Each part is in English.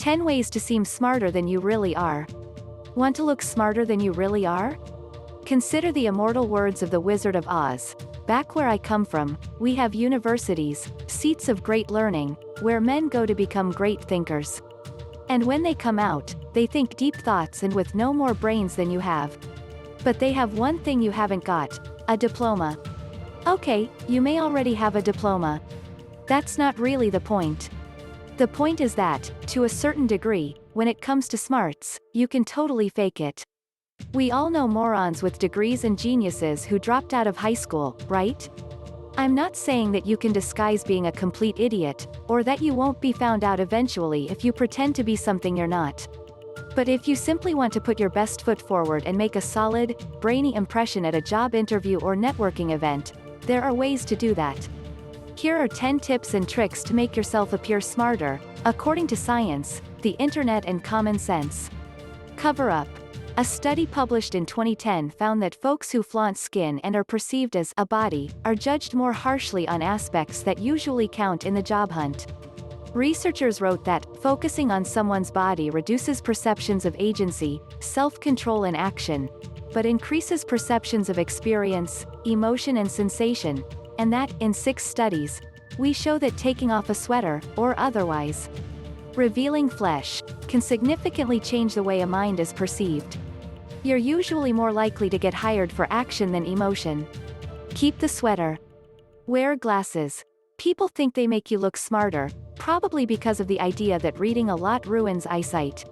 10 ways to seem smarter than you really are. Want to look smarter than you really are? Consider the immortal words of the Wizard of Oz. Back where I come from, we have universities, seats of great learning, where men go to become great thinkers. And when they come out, they think deep thoughts and with no more brains than you have. But they have one thing you haven't got, a diploma. Okay, you may already have a diploma. That's not really the point. The point is that, to a certain degree, when it comes to smarts, you can totally fake it. We all know morons with degrees and geniuses who dropped out of high school, right? I'm not saying that you can disguise being a complete idiot, or that you won't be found out eventually if you pretend to be something you're not. But if you simply want to put your best foot forward and make a solid, brainy impression at a job interview or networking event, there are ways to do that. Here are 10 tips and tricks to make yourself appear smarter, according to science, the internet and common sense. Cover up. A study published in 2010 found that folks who flaunt skin and are perceived as a body are judged more harshly on aspects that usually count in the job hunt. Researchers wrote that focusing on someone's body reduces perceptions of agency, self-control and action, but increases perceptions of experience, emotion and sensation, and that, in 6 studies, we show that taking off a sweater, or otherwise revealing flesh, can significantly change the way a mind is perceived. You're usually more likely to get hired for action than emotion. Keep the sweater. Wear glasses. People think they make you look smarter, probably because of the idea that reading a lot ruins eyesight.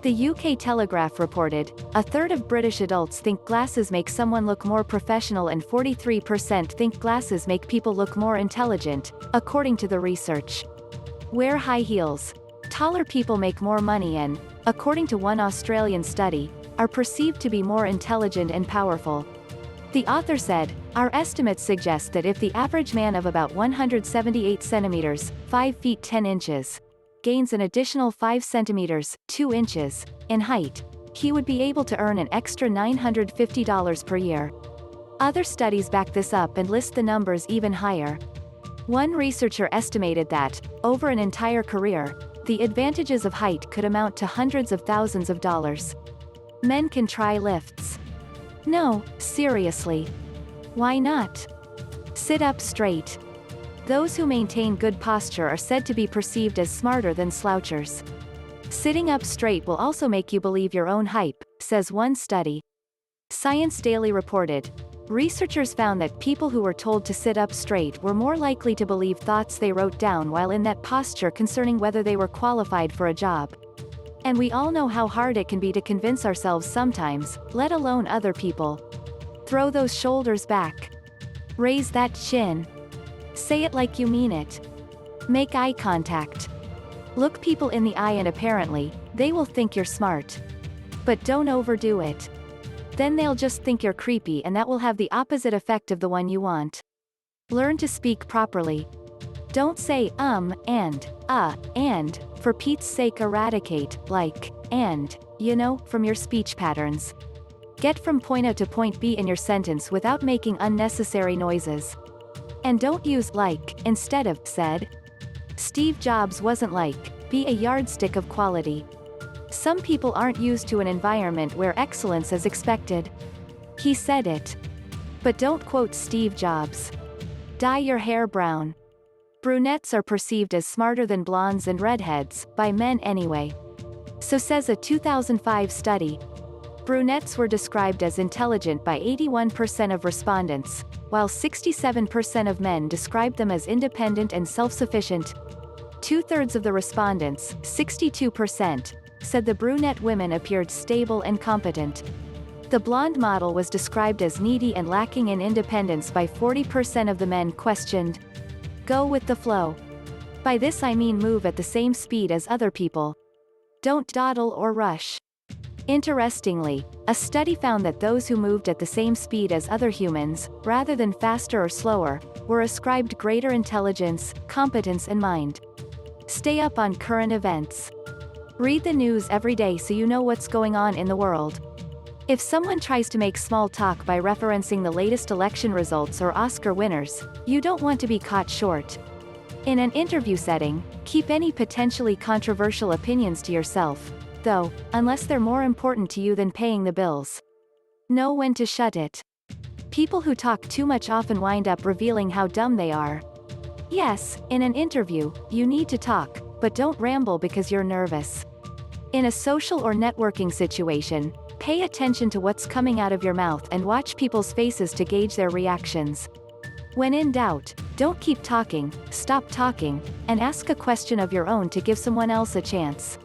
The UK Telegraph reported, a third of British adults think glasses make someone look more professional and 43% think glasses make people look more intelligent, according to the research. Wear high heels. Taller people make more money and, according to one Australian study, are perceived to be more intelligent and powerful. The author said, our estimates suggest that if the average man of about 178 centimeters, 5 feet 10 inches, gains an additional 5 centimeters, 2 inches, in height, he would be able to earn an extra $950 per year. Other studies back this up and list the numbers even higher. One researcher estimated that, over an entire career, the advantages of height could amount to hundreds of thousands of dollars. Men can try lifts. No, seriously. Why not? Sit up straight. Those who maintain good posture are said to be perceived as smarter than slouchers. Sitting up straight will also make you believe your own hype, says one study. Science Daily reported, researchers found that people who were told to sit up straight were more likely to believe thoughts they wrote down while in that posture concerning whether they were qualified for a job. And we all know how hard it can be to convince ourselves sometimes, let alone other people. Throw those shoulders back. Raise that chin. Say it like you mean it. Make eye contact. Look people in the eye and apparently, they will think you're smart. But don't overdo it. Then they'll just think you're creepy and that will have the opposite effect of the one you want. Learn to speak properly. Don't say and, for Pete's sake eradicate, like, and, from your speech patterns. Get from point A to point B in your sentence without making unnecessary noises. And don't use like, instead of, said. Steve Jobs wasn't like, be a yardstick of quality. Some people aren't used to an environment where excellence is expected. He said it. But don't quote Steve Jobs. Dye your hair brown. Brunettes are perceived as smarter than blondes and redheads, by men anyway. So says a 2005 study. Brunettes were described as intelligent by 81% of respondents, while 67% of men described them as independent and self-sufficient. 2/3 of the respondents, 62%, said the brunette women appeared stable and competent. The blonde model was described as needy and lacking in independence by 40% of the men questioned. Go with the flow. By this I mean move at the same speed as other people. Don't dawdle or rush. Interestingly, a study found that those who moved at the same speed as other humans, rather than faster or slower, were ascribed greater intelligence, competence and mind. Stay up on current events. Read the news every day so you know what's going on in the world. If someone tries to make small talk by referencing the latest election results or Oscar winners, you don't want to be caught short. In an interview setting, keep any potentially controversial opinions to yourself, though, unless they're more important to you than paying the bills. Know when to shut it. People who talk too much often wind up revealing how dumb they are. Yes, in an interview, you need to talk, but don't ramble because you're nervous. In a social or networking situation, pay attention to what's coming out of your mouth and watch people's faces to gauge their reactions. When in doubt, don't keep talking, stop talking, and ask a question of your own to give someone else a chance.